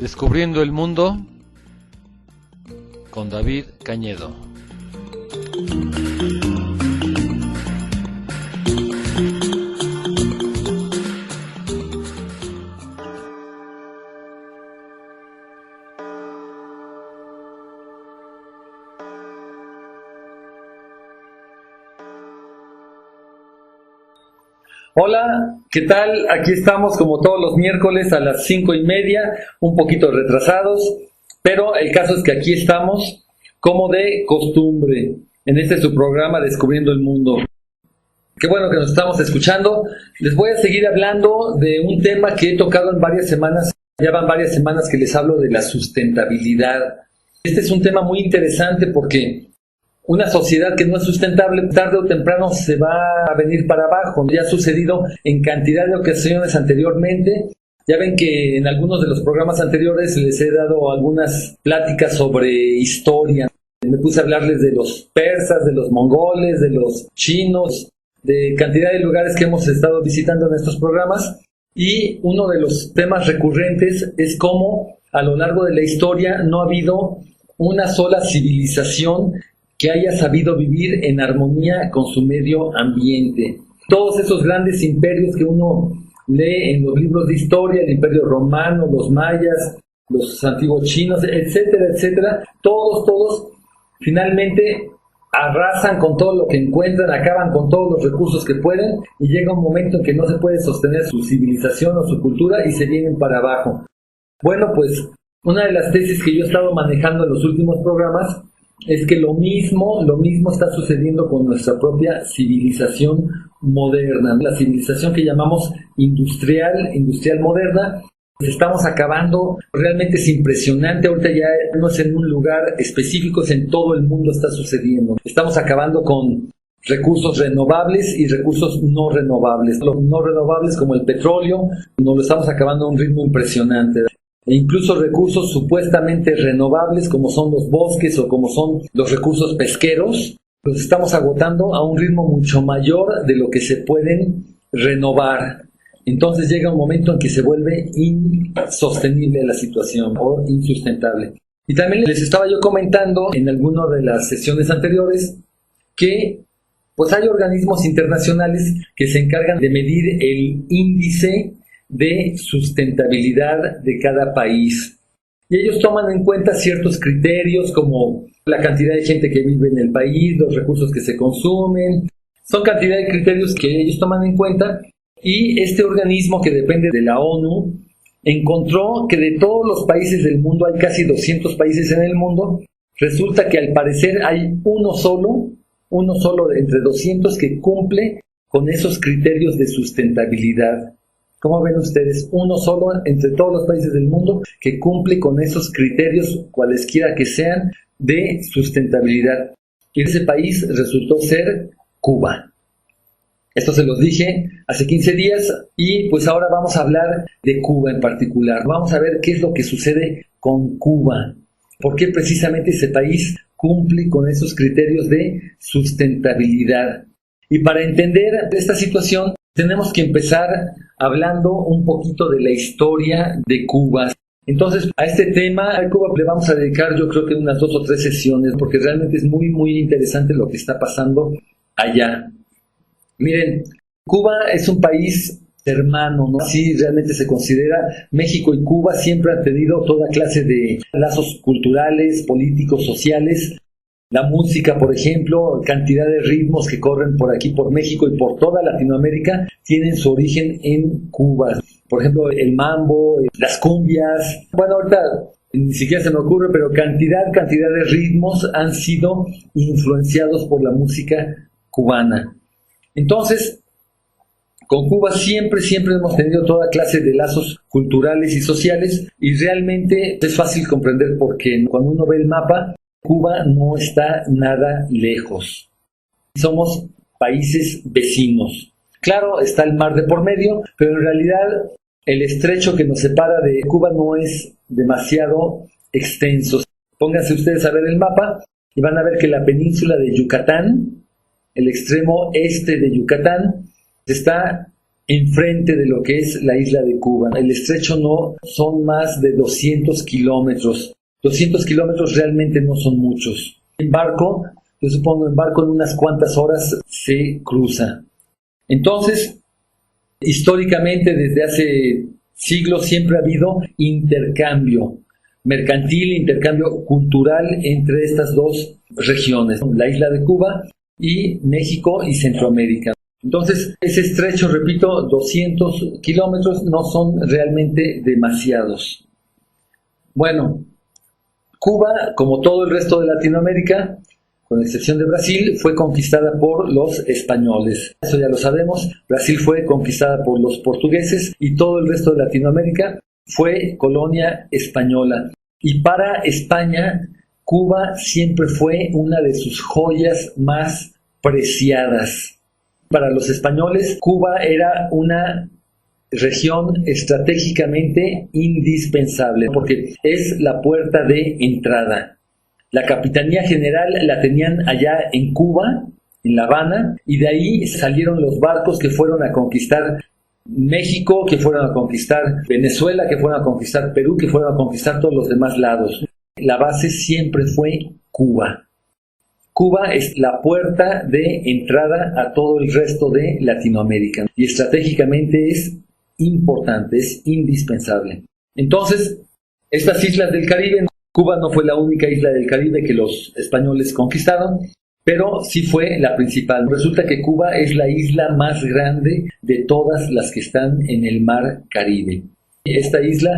Descubriendo el mundo con David Cañedo. Hola, ¿qué tal? Aquí estamos como todos los miércoles a las 5:30, un poquito retrasados, pero el caso es que aquí estamos como de costumbre, en este su programa Descubriendo el Mundo. Qué bueno que nos estamos escuchando. Les voy a seguir hablando de un tema que he tocado en varias semanas. Ya van varias semanas que les hablo de la sustentabilidad. Este es un tema muy interesante porque una sociedad que no es sustentable, tarde o temprano se va a venir para abajo. Ya ha sucedido en cantidad de ocasiones anteriormente. Ya ven que en algunos de los programas anteriores les he dado algunas pláticas sobre historia. Me puse a hablarles de los persas, de los mongoles, de los chinos, de cantidad de lugares que hemos estado visitando en estos programas. Y uno de los temas recurrentes es cómo a lo largo de la historia no ha habido una sola civilización que haya sabido vivir en armonía con su medio ambiente. Todos esos grandes imperios que uno lee en los libros de historia, el imperio romano, los mayas, los antiguos chinos, etcétera, etcétera, todos finalmente arrasan con todo lo que encuentran, acaban con todos los recursos que pueden y llega un momento en que no se puede sostener su civilización o su cultura y se vienen para abajo. Bueno, pues una de las tesis que yo he estado manejando en los últimos programas es que lo mismo está sucediendo con nuestra propia civilización moderna, la civilización que llamamos industrial moderna. Estamos acabando, realmente es impresionante, ahorita ya no es en un lugar específico, es en todo el mundo está sucediendo. Estamos acabando con recursos renovables y recursos no renovables. Los no renovables como el petróleo, nos lo estamos acabando a un ritmo impresionante. E incluso recursos supuestamente renovables como son los bosques o como son los recursos pesqueros, los estamos agotando a un ritmo mucho mayor de lo que se pueden renovar. Entonces llega un momento en que se vuelve insostenible la situación o insustentable. Y también les estaba yo comentando en alguna de las sesiones anteriores que pues hay organismos internacionales que se encargan de medir el índice de sustentabilidad de cada país. Y ellos toman en cuenta ciertos criterios como la cantidad de gente que vive en el país, los recursos que se consumen. Son cantidad de criterios que ellos toman en cuenta y este organismo que depende de la ONU encontró que de todos los países del mundo, hay casi 200 países en el mundo, resulta que al parecer hay uno solo entre 200 que cumple con esos criterios de sustentabilidad. ¿Cómo ven ustedes? Uno solo entre todos los países del mundo que cumple con esos criterios, cualesquiera que sean, de sustentabilidad. Y ese país resultó ser Cuba. Esto se los dije hace 15 días y pues ahora vamos a hablar de Cuba en particular. Vamos a ver qué es lo que sucede con Cuba. ¿Por qué precisamente ese país cumple con esos criterios de sustentabilidad? Y para entender esta situación tenemos que empezar hablando un poquito de la historia de Cuba. Entonces, a este tema, a Cuba le vamos a dedicar yo creo que unas 2 o 3 sesiones, porque realmente es muy, muy interesante lo que está pasando allá. Miren, Cuba es un país hermano, ¿no? Así realmente se considera. México y Cuba siempre han tenido toda clase de lazos culturales, políticos, sociales. La música, por ejemplo, cantidad de ritmos que corren por aquí, por México y por toda Latinoamérica, tienen su origen en Cuba. Por ejemplo, el mambo, las cumbias. Bueno, ahorita ni siquiera se me ocurre, pero cantidad de ritmos han sido influenciados por la música cubana. Entonces, con Cuba siempre hemos tenido toda clase de lazos culturales y sociales y realmente es fácil comprender porque cuando uno ve el mapa, Cuba no está nada lejos. Somos países vecinos. Claro, está el mar de por medio, pero en realidad El estrecho que nos separa de Cuba no es demasiado extenso. Pónganse ustedes a ver el mapa y van a ver que la península de Yucatán, el extremo este de Yucatán, está enfrente de lo que es la isla de Cuba. El estrecho no son más de 200 kilómetros. 200 kilómetros realmente no son muchos. En barco, yo supongo en barco en unas cuantas horas se cruza. Entonces, históricamente desde hace siglos siempre ha habido intercambio mercantil, intercambio cultural entre estas dos regiones, la isla de Cuba y México y Centroamérica. Entonces, ese estrecho, repito, 200 kilómetros no son realmente demasiados. Bueno, Cuba, como todo el resto de Latinoamérica, con excepción de Brasil, fue conquistada por los españoles. Eso ya lo sabemos. Brasil fue conquistada por los portugueses y todo el resto de Latinoamérica fue colonia española. Y para España, Cuba siempre fue una de sus joyas más preciadas. Para los españoles, Cuba era una región estratégicamente indispensable porque es la puerta de entrada. La Capitanía General la tenían allá en Cuba, en La Habana, y de ahí salieron los barcos que fueron a conquistar México, que fueron a conquistar Venezuela, que fueron a conquistar Perú, que fueron a conquistar todos los demás lados. La base siempre fue Cuba. Cuba es la puerta de entrada a todo el resto de Latinoamérica y estratégicamente es importante, es indispensable. Entonces, estas islas del Caribe, Cuba no fue la única isla del Caribe que los españoles conquistaron, pero sí fue la principal. Resulta que Cuba es la isla más grande de todas las que están en el mar Caribe. Esta isla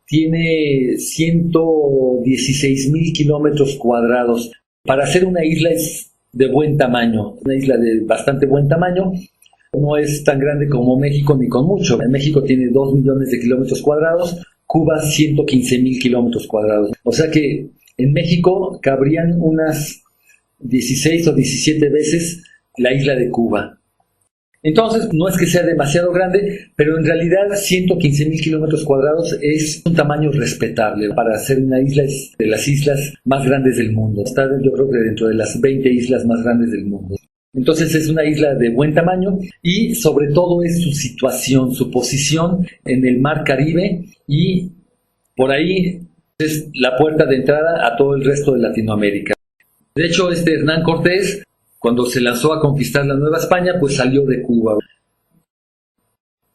tiene 116,000 kilómetros cuadrados. Para ser una isla es de buen tamaño, una isla de bastante buen tamaño. No es tan grande como México ni con mucho. México tiene 2 millones de kilómetros cuadrados, Cuba 115,000 kilómetros cuadrados. O sea que en México cabrían unas 16 o 17 veces la isla de Cuba. Entonces, no es que sea demasiado grande, pero en realidad 115,000 kilómetros cuadrados es un tamaño respetable. Para ser una isla es de las islas más grandes del mundo. Está, yo creo que dentro de las 20 islas más grandes del mundo. Entonces es una isla de buen tamaño y sobre todo es su situación, su posición en el mar Caribe y por ahí es la puerta de entrada a todo el resto de Latinoamérica. De hecho, Hernán Cortés, cuando se lanzó a conquistar la Nueva España, pues salió de Cuba.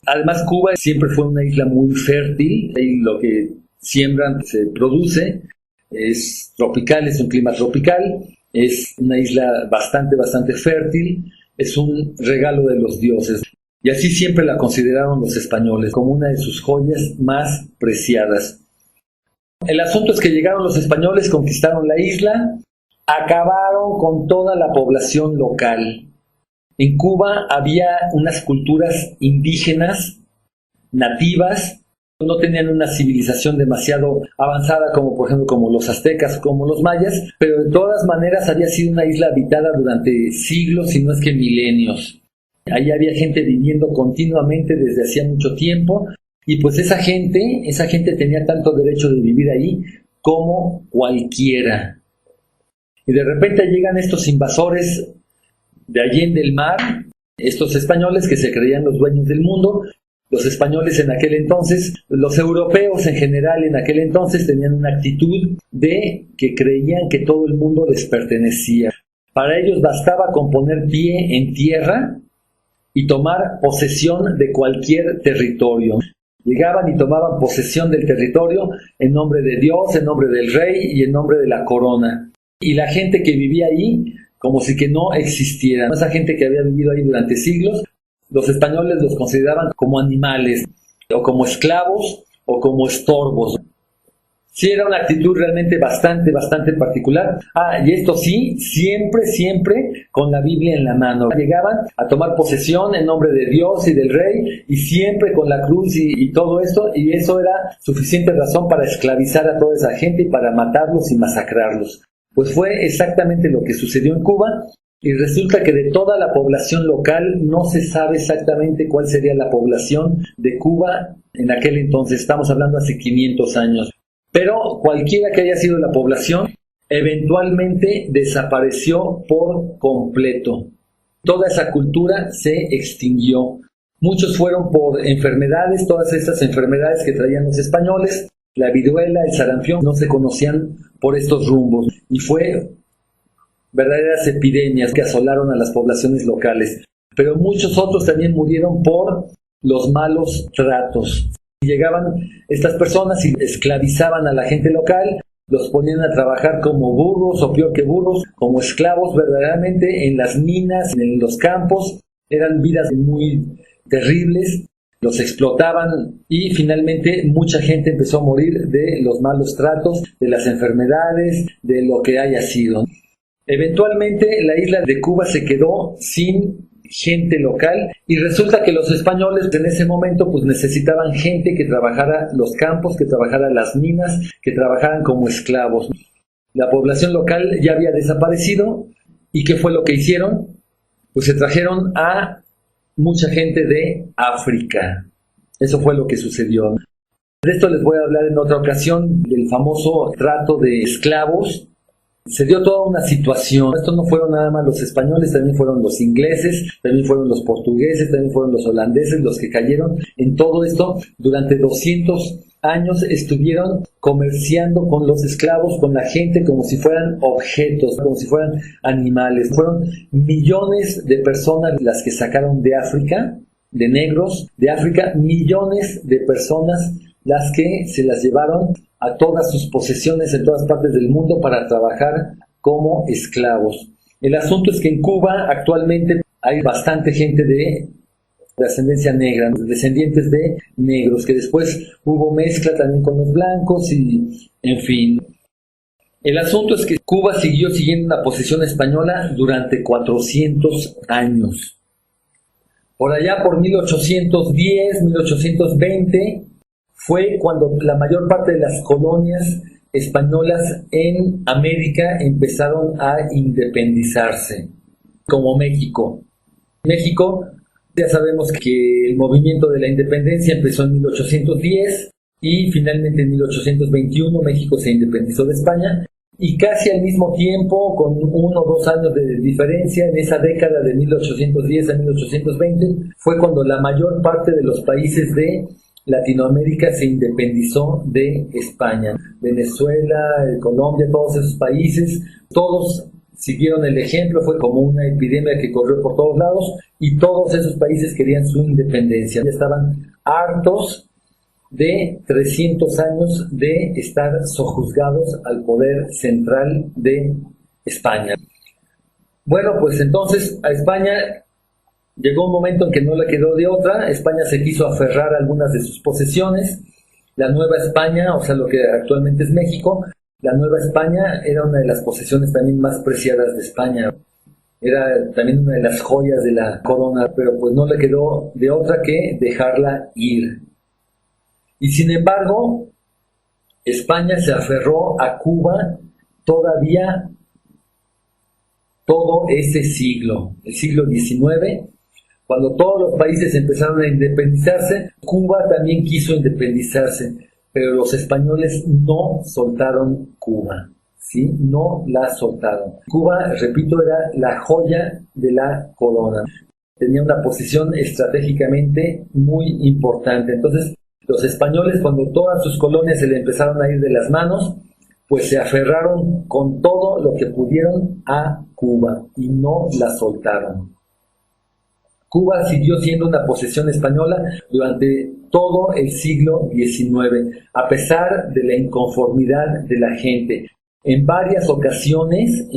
Además, Cuba siempre fue una isla muy fértil y lo que siembran se produce. Es tropical, es un clima tropical. Es una isla bastante fértil, es un regalo de los dioses. Y así siempre la consideraron los españoles, como una de sus joyas más preciadas. El asunto es que llegaron los españoles, conquistaron la isla, acabaron con toda la población local. En Cuba había unas culturas indígenas, nativas, no tenían una civilización demasiado avanzada como por ejemplo como los aztecas, como los mayas, pero de todas maneras había sido una isla habitada durante siglos, si no es que milenios. Ahí había gente viviendo continuamente desde hacía mucho tiempo y pues esa gente tenía tanto derecho de vivir ahí como cualquiera. Y de repente llegan estos invasores de allí del mar, estos españoles que se creían los dueños del mundo. Los españoles en aquel entonces, los europeos en general en aquel entonces tenían una actitud de que creían que todo el mundo les pertenecía. Para ellos bastaba con poner pie en tierra y tomar posesión de cualquier territorio. Llegaban y tomaban posesión del territorio en nombre de Dios, en nombre del rey y en nombre de la corona. Y la gente que vivía ahí, como si que no existiera. Esa gente que había vivido ahí durante siglos, los españoles los consideraban como animales, o como esclavos, o como estorbos. Sí, era una actitud realmente bastante particular. Y esto sí, siempre con la Biblia en la mano. Llegaban a tomar posesión en nombre de Dios y del Rey, y siempre con la cruz y todo esto, y eso era suficiente razón para esclavizar a toda esa gente y para matarlos y masacrarlos. Pues fue exactamente lo que sucedió en Cuba. Y resulta que de toda la población local no se sabe exactamente cuál sería la población de Cuba en aquel entonces. Estamos hablando hace 500 años. Pero cualquiera que haya sido la población, eventualmente desapareció por completo. Toda esa cultura se extinguió. Muchos fueron por enfermedades, todas esas enfermedades que traían los españoles, la viruela, el sarampión, no se conocían por estos rumbos. Y fue verdaderas epidemias que asolaron a las poblaciones locales. Pero muchos otros también murieron por los malos tratos. Llegaban estas personas y esclavizaban a la gente local, los ponían a trabajar como burros o peor que burros, como esclavos verdaderamente en las minas, en los campos. Eran vidas muy terribles, los explotaban y finalmente mucha gente empezó a morir de los malos tratos, de las enfermedades, de lo que haya sido. Eventualmente la isla de Cuba se quedó sin gente local y resulta que los españoles en ese momento pues necesitaban gente que trabajara los campos, que trabajara las minas, que trabajaran como esclavos. La población local ya había desaparecido y ¿qué fue lo que hicieron? Pues se trajeron a mucha gente de África. Eso fue lo que sucedió. De esto les voy a hablar en otra ocasión, del famoso trato de esclavos. Se dio toda una situación. Estos no fueron nada más los españoles, también fueron los ingleses, también fueron los portugueses, también fueron los holandeses los que cayeron en todo esto. Durante 200 años estuvieron comerciando con los esclavos, con la gente, como si fueran objetos, como si fueran animales. Fueron millones de personas las que sacaron de África, de negros de África, millones de personas las que se las llevaron a todas sus posesiones en todas partes del mundo para trabajar como esclavos. El asunto es que en Cuba actualmente hay bastante gente de ascendencia negra, descendientes de negros, que después hubo mezcla también con los blancos y en fin. El asunto es que Cuba siguió siguiendo una posesión española durante 400 años. Por allá por 1810, 1820, fue cuando la mayor parte de las colonias españolas en América empezaron a independizarse, como México. México, ya sabemos que el movimiento de la independencia empezó en 1810 y finalmente en 1821 México se independizó de España y casi al mismo tiempo, con 1 o 2 años de diferencia, en esa década de 1810 a 1820, fue cuando la mayor parte de los países de Latinoamérica se independizó de España. Venezuela, Colombia, todos esos países, todos siguieron el ejemplo, fue como una epidemia que corrió por todos lados y todos esos países querían su independencia. Estaban hartos de 300 años de estar sojuzgados al poder central de España. Bueno, pues entonces a España llegó un momento en que no le quedó de otra. España se quiso aferrar a algunas de sus posesiones. La Nueva España, o sea, lo que actualmente es México, la Nueva España era una de las posesiones también más preciadas de España. Era también una de las joyas de la corona, pero pues no le quedó de otra que dejarla ir. Y sin embargo, España se aferró a Cuba todavía todo ese siglo, el siglo XIX. Cuando todos los países empezaron a independizarse, Cuba también quiso independizarse, pero los españoles no soltaron Cuba, ¿sí? No la soltaron. Cuba, repito, era la joya de la corona. Tenía una posición estratégicamente muy importante. Entonces, los españoles, cuando todas sus colonias se le empezaron a ir de las manos, pues se aferraron con todo lo que pudieron a Cuba y no la soltaron. Cuba siguió siendo una posesión española durante todo el siglo XIX, a pesar de la inconformidad de la gente. En varias ocasiones,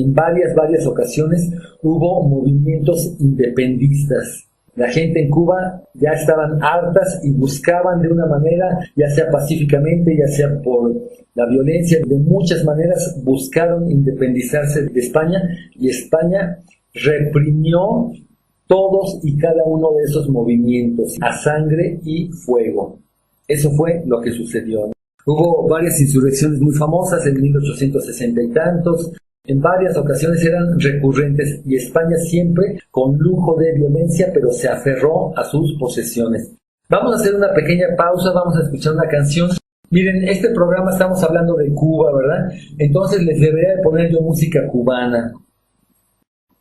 hubo movimientos independistas. La gente en Cuba ya estaban hartas y buscaban de una manera, ya sea pacíficamente, ya sea por la violencia, de muchas maneras buscaron independizarse de España y España reprimió todos y cada uno de esos movimientos a sangre y fuego. Eso fue lo que sucedió. Hubo varias insurrecciones muy famosas en 1860 y tantos, en varias ocasiones eran recurrentes y España siempre con lujo de violencia, pero se aferró a sus posesiones. Vamos a hacer una pequeña pausa, vamos a escuchar una canción. Miren, este programa estamos hablando de Cuba, ¿verdad? Entonces les debería de poner yo música cubana.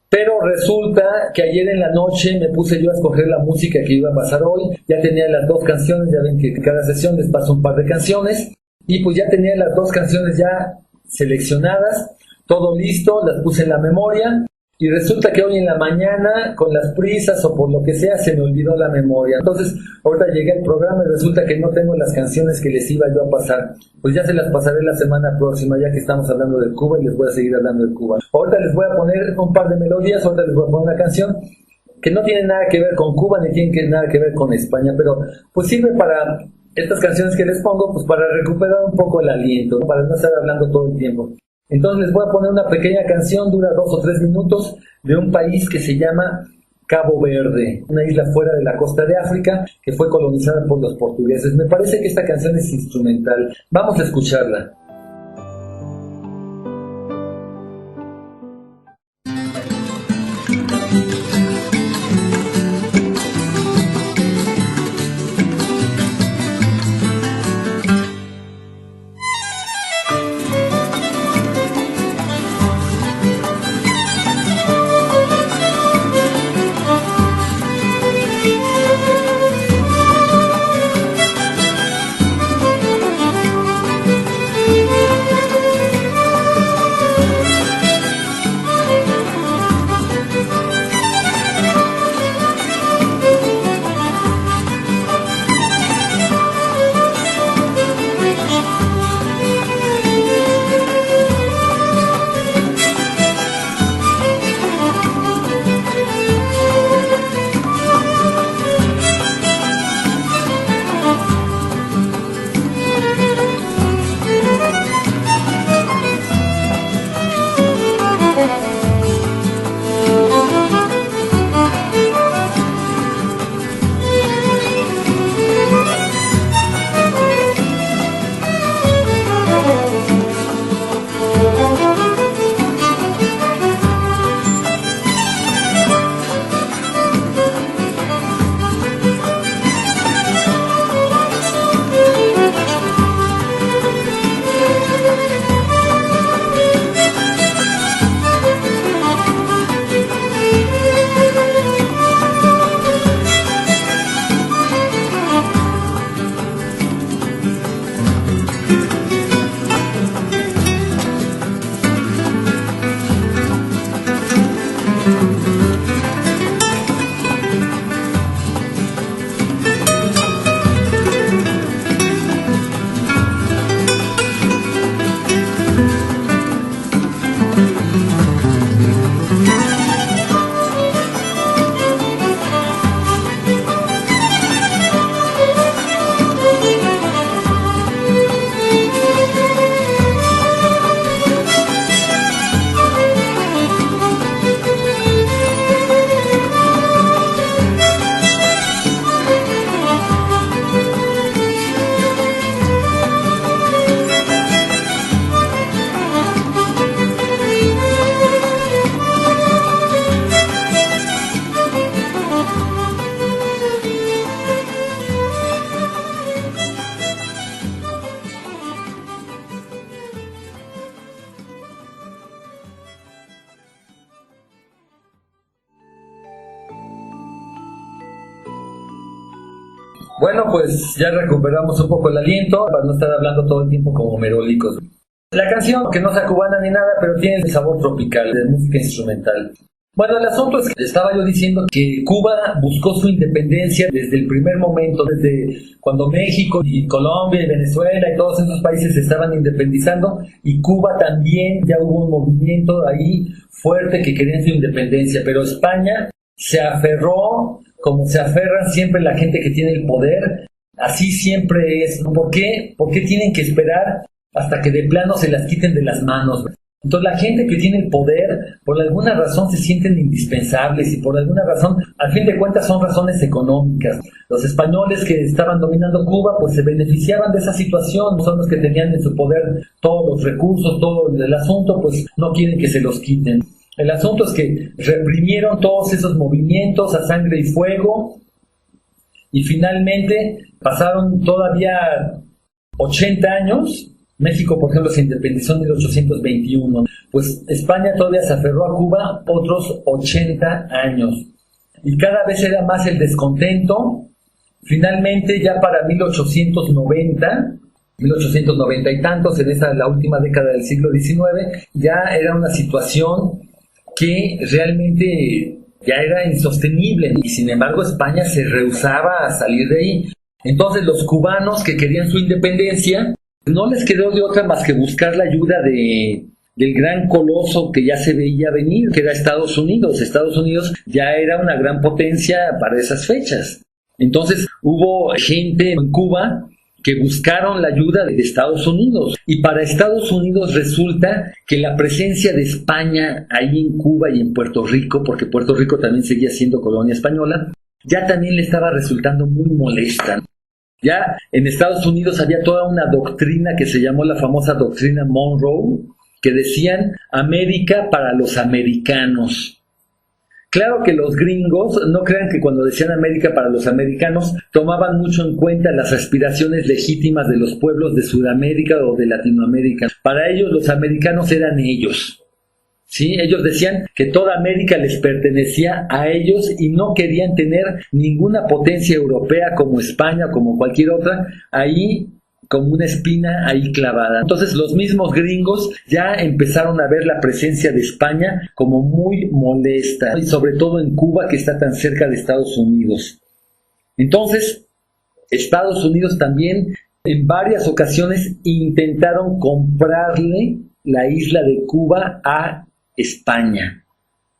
Pero resulta que ayer en la noche me puse yo a escoger la música que iba a pasar hoy. Ya tenía las 2 canciones, ya ven que cada sesión les paso un par de canciones. Y pues ya tenía las 2 canciones ya seleccionadas, todo listo, las puse en la memoria. Y resulta que hoy en la mañana, con las prisas o por lo que sea, se me olvidó la memoria. Entonces, ahorita llegué al programa y resulta que no tengo las canciones que les iba yo a pasar. Pues ya se las pasaré la semana próxima, ya que estamos hablando de Cuba y les voy a seguir hablando de Cuba. Ahorita les voy a poner un par de melodías, ahorita les voy a poner una canción que no tiene nada que ver con Cuba ni tiene nada que ver con España, pero pues sirve para estas canciones que les pongo, pues para recuperar un poco el aliento, ¿no? Para no estar hablando todo el tiempo. Entonces les voy a poner una pequeña canción, dura 2 o 3 minutos, de un país que se llama Cabo Verde, una isla fuera de la costa de África que fue colonizada por los portugueses. Me parece que esta canción es instrumental. Vamos a escucharla. Bueno, pues ya recuperamos un poco el aliento para no estar hablando todo el tiempo como merólicos. La canción, que no sea cubana ni nada, pero tiene el sabor tropical de música instrumental. Bueno, el asunto es que estaba yo diciendo que Cuba buscó su independencia desde el primer momento, desde cuando México y Colombia y Venezuela y todos esos países se estaban independizando, y Cuba también, ya hubo un movimiento ahí fuerte que querían su independencia, pero España se aferró, como se aferran siempre la gente que tiene el poder, así siempre es. ¿Por qué? ¿Por qué tienen que esperar hasta que de plano se las quiten de las manos? Entonces la gente que tiene el poder, por alguna razón se sienten indispensables y por alguna razón, al fin de cuentas son razones económicas. Los españoles que estaban dominando Cuba pues se beneficiaban de esa situación, son los que tenían en su poder todos los recursos, todo el asunto, pues no quieren que se los quiten. El asunto es que reprimieron todos esos movimientos a sangre y fuego y finalmente pasaron todavía 80 años. México, por ejemplo, se independizó en 1821. Pues España todavía se aferró a Cuba otros 80 años. Y cada vez era más el descontento. Finalmente, ya para 1890 y tantos, en la última década del siglo XIX, ya era una situación que realmente ya era insostenible. Y sin embargo, España se rehusaba a salir de ahí. Entonces, los cubanos que querían su independencia, no les quedó de otra más que buscar la ayuda del gran coloso que ya se veía venir, que era Estados Unidos. Estados Unidos ya era una gran potencia para esas fechas. Entonces hubo gente en Cuba que buscaron la ayuda de Estados Unidos. Y para Estados Unidos resulta que la presencia de España ahí en Cuba y en Puerto Rico, porque Puerto Rico también seguía siendo colonia española, ya también le estaba resultando muy molesta. Ya en Estados Unidos había toda una doctrina que se llamó la famosa doctrina Monroe, que decían América para los americanos. Claro que los gringos, no crean que cuando decían América para los americanos, tomaban mucho en cuenta las aspiraciones legítimas de los pueblos de Sudamérica o de Latinoamérica. Para ellos los americanos eran ellos. ¿Sí? Ellos decían que toda América les pertenecía a ellos y no querían tener ninguna potencia europea como España, como cualquier otra, ahí como una espina ahí clavada. Entonces los mismos gringos ya empezaron a ver la presencia de España como muy molesta, y sobre todo en Cuba, que está tan cerca de Estados Unidos. Entonces, Estados Unidos también en varias ocasiones intentaron comprarle la isla de Cuba a España,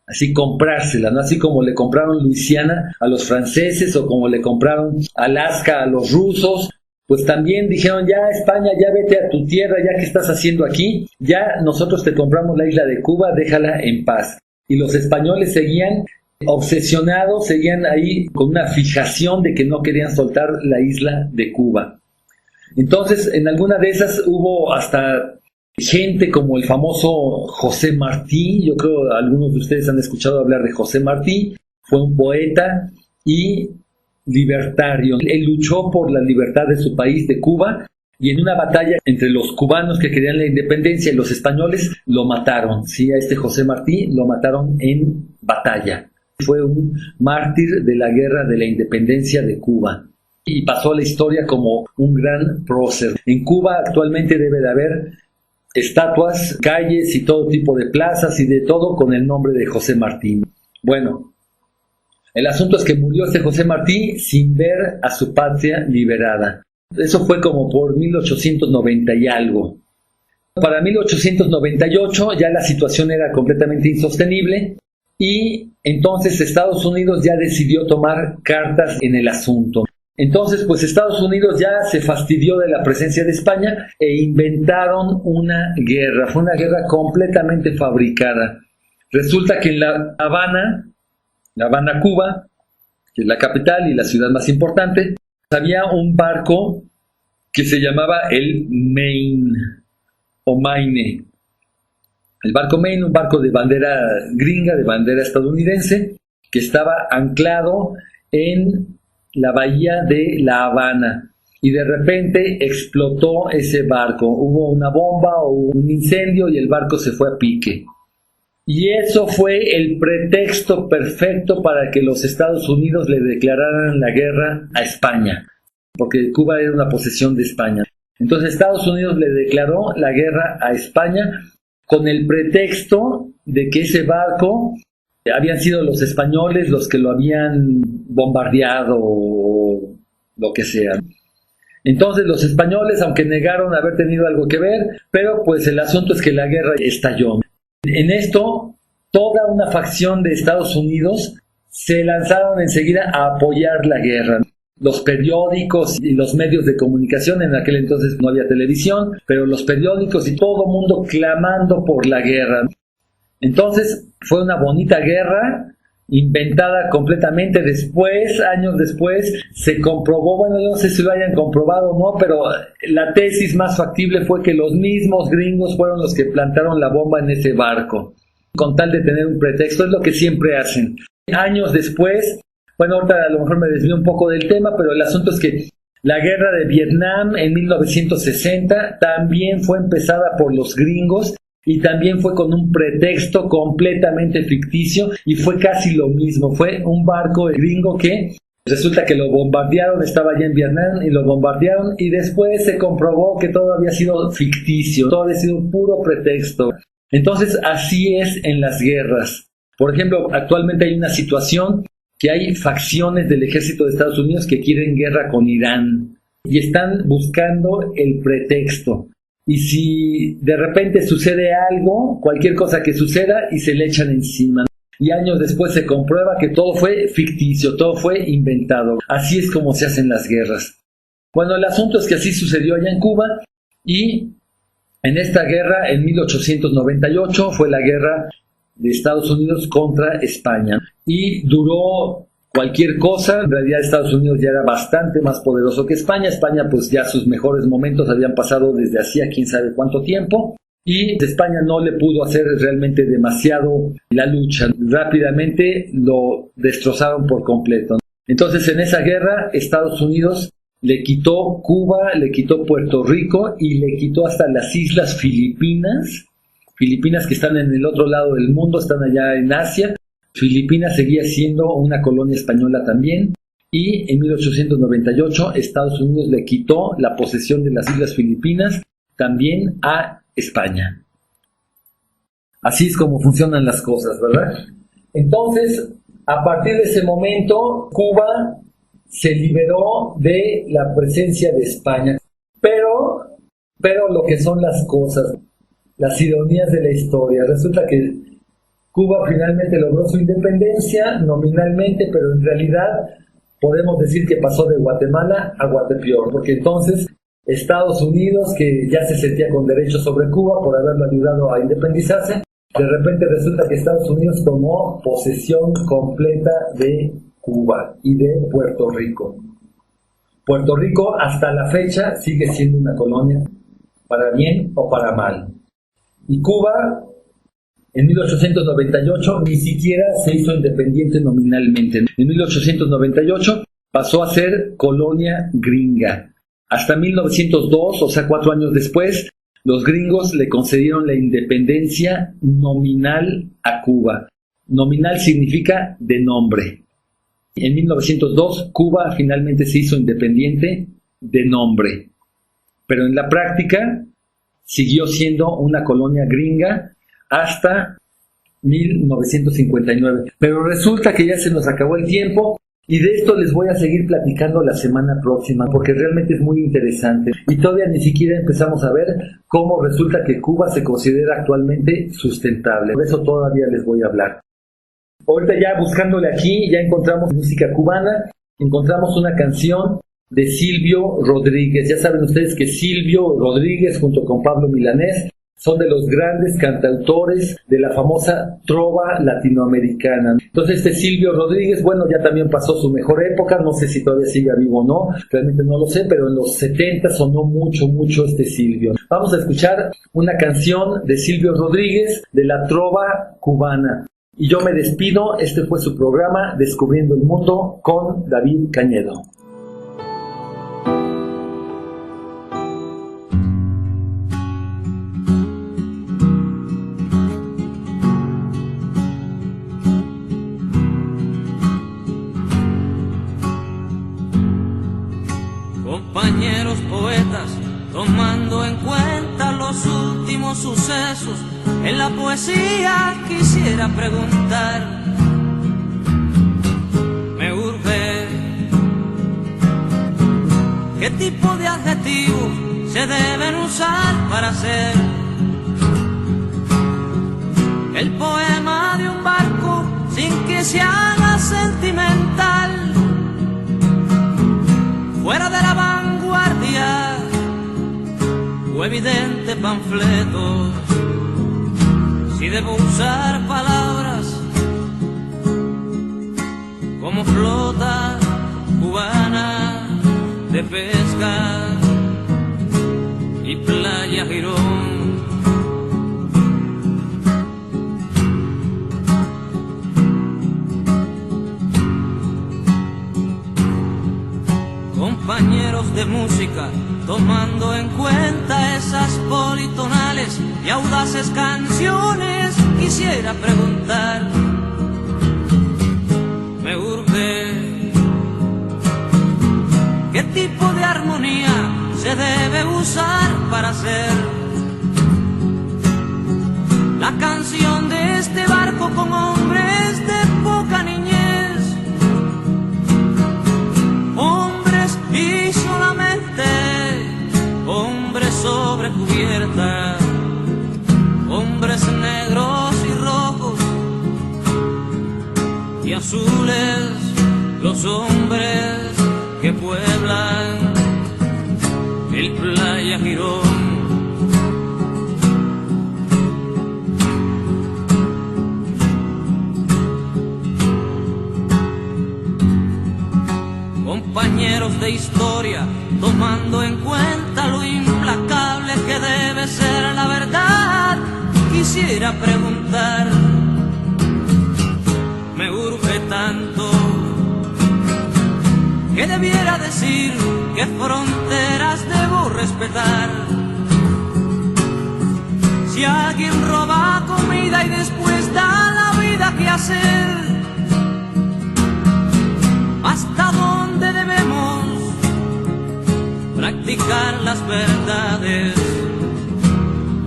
así comprársela, ¿no? Así como le compraron Luisiana a los franceses o como le compraron Alaska a los rusos, pues también dijeron, ya España, ya vete a tu tierra, ya que estás haciendo aquí, ya nosotros te compramos la isla de Cuba, déjala en paz. Y los españoles seguían obsesionados, seguían ahí con una fijación de que no querían soltar la isla de Cuba. Entonces, en alguna de esas hubo hasta gente como el famoso José Martí. Yo creo que algunos de ustedes han escuchado hablar de José Martí. Fue un poeta y libertario. Él luchó por la libertad de su país, de Cuba, y en una batalla entre los cubanos que querían la independencia y los españoles, lo mataron. Sí, a este José Martí lo mataron en batalla. Fue un mártir de la guerra de la independencia de Cuba y pasó a la historia como un gran prócer. En Cuba actualmente debe de haber estatuas, calles y todo tipo de plazas y de todo con el nombre de José Martí. Bueno, el asunto es que murió este José Martí sin ver a su patria liberada. Eso fue como por 1890 y algo. Para 1898 ya la situación era completamente insostenible y entonces Estados Unidos ya decidió tomar cartas en el asunto. Entonces, pues Estados Unidos ya se fastidió de la presencia de España e inventaron una guerra. Fue una guerra completamente fabricada. Resulta que en La Habana, Cuba, que es la capital y la ciudad más importante, había un barco que se llamaba el Maine o Maine. El barco Maine, un barco de bandera gringa, de bandera estadounidense, que estaba anclado en la bahía de La Habana, y de repente explotó ese barco. Hubo una bomba o un incendio y el barco se fue a pique. Y eso fue el pretexto perfecto para que los Estados Unidos le declararan la guerra a España, porque Cuba era una posesión de España. Entonces Estados Unidos le declaró la guerra a España con el pretexto de que ese barco habían sido los españoles los que lo habían bombardeado o lo que sea. Entonces los españoles, aunque negaron haber tenido algo que ver, pero pues el asunto es que la guerra estalló. En esto, toda una facción de Estados Unidos se lanzaron enseguida a apoyar la guerra. los periódicos y los medios de comunicación. En aquel entonces no había televisión, pero los periódicos y todo el mundo clamando por la guerra. Entonces fue una bonita guerra, inventada completamente. Después, años después, se comprobó, bueno, yo no sé si lo hayan comprobado o no, pero la tesis más factible fue que los mismos gringos fueron los que plantaron la bomba en ese barco, con tal de tener un pretexto. Es lo que siempre hacen. Años después, bueno, ahorita a lo mejor me desvío un poco del tema, pero el asunto es que la guerra de Vietnam en 1960 también fue empezada por los gringos y también fue con un pretexto completamente ficticio y fue casi lo mismo. Fue un barco gringo que resulta que lo bombardearon, estaba allá en Vietnam y lo bombardearon y después se comprobó que todo había sido ficticio, todo había sido un puro pretexto. Entonces así es en las guerras. Por ejemplo, actualmente hay una situación que hay facciones del ejército de Estados Unidos que quieren guerra con Irán y están buscando el pretexto. Y si de repente sucede algo, cualquier cosa que suceda, y se le echan encima. Y años después se comprueba que todo fue ficticio, todo fue inventado. Así es como se hacen las guerras. Bueno, el asunto es que así sucedió allá en Cuba y en esta guerra, en 1898, fue la guerra de Estados Unidos contra España y duró cualquier cosa. En realidad Estados Unidos ya era bastante más poderoso que España. España pues ya sus mejores momentos habían pasado desde hacía quién sabe cuánto tiempo y España no le pudo hacer realmente demasiado la lucha. Rápidamente lo destrozaron por completo. Entonces en esa guerra Estados Unidos le quitó Cuba, le quitó Puerto Rico y le quitó hasta las islas Filipinas. Filipinas que están en el otro lado del mundo, están allá en Asia. Filipinas seguía siendo una colonia española también. Y en 1898 Estados Unidos le quitó la posesión de las islas Filipinas también a España. Así es como funcionan las cosas, ¿verdad? Entonces, a partir de ese momento, Cuba se liberó de la presencia de España. Pero lo que son las cosas, las ironías de la historia. Resulta que Cuba finalmente logró su independencia nominalmente, pero en realidad podemos decir que pasó de Guatemala a Guatepeor, porque entonces Estados Unidos, que ya se sentía con derechos sobre Cuba por haberlo ayudado a independizarse, de repente resulta que Estados Unidos tomó posesión completa de Cuba y de Puerto Rico. Puerto Rico hasta la fecha sigue siendo una colonia, para bien o para mal. Y Cuba, en 1898, ni siquiera se hizo independiente nominalmente. En 1898 pasó a ser colonia gringa. Hasta 1902, o sea, 4 años después, los gringos le concedieron la independencia nominal a Cuba. Nominal significa de nombre. En 1902, Cuba finalmente se hizo independiente de nombre. Pero en la práctica siguió siendo una colonia gringa hasta 1959. Pero resulta que ya se nos acabó el tiempo y de esto les voy a seguir platicando la semana próxima porque realmente es muy interesante y todavía ni siquiera empezamos a ver cómo resulta que Cuba se considera actualmente sustentable. Por eso todavía les voy a hablar. Ahorita ya buscándole aquí ya encontramos música cubana, encontramos una canción de Silvio Rodríguez. Ya saben ustedes que Silvio Rodríguez junto con Pablo Milanés son de los grandes cantautores de la famosa trova latinoamericana. Entonces este Silvio Rodríguez, bueno, ya también pasó su mejor época, no sé si todavía sigue vivo o no, realmente no lo sé, pero en los 70 sonó mucho este Silvio. Vamos a escuchar una canción de Silvio Rodríguez de la trova cubana. Y yo me despido, este fue su programa Descubriendo el Mundo con David Cañedo. Compañeros poetas, tomando en cuenta los últimos sucesos, en la poesía quisiera preguntar, me urge, ¿qué tipo de adjetivos se deben usar para hacer el poema de un barco sin que se haga sentimental? evidente panfleto. Si debo usar palabras como flota cubana de pesca y playa Girón, compañeros de música, tomando en cuenta esas politonales y audaces canciones, quisiera preguntar, me urge, ¿qué tipo de armonía se debe usar para hacer la canción de este barco con hombres de poca niñez? Hombres y solamente hombres sobre cubierta, hombres negros y rojos y azules, los hombres que pueblan el playa Girón. Compañeros de historia, tomando en cuenta lo implacable que debe ser la verdad, quisiera preguntar, me urge tanto, ¿qué debiera decir? ¿Qué fronteras debo respetar? Si alguien roba comida y después da la vida, ¿qué hacer? ¿Hasta dónde debemos practicar las verdades?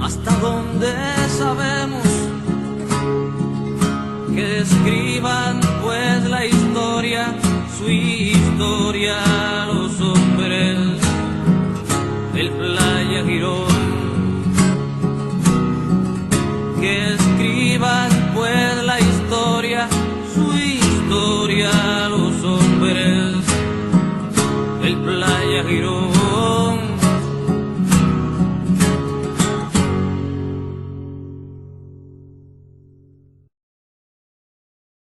¿Hasta dónde sabemos que escriban pues la historia, su historia?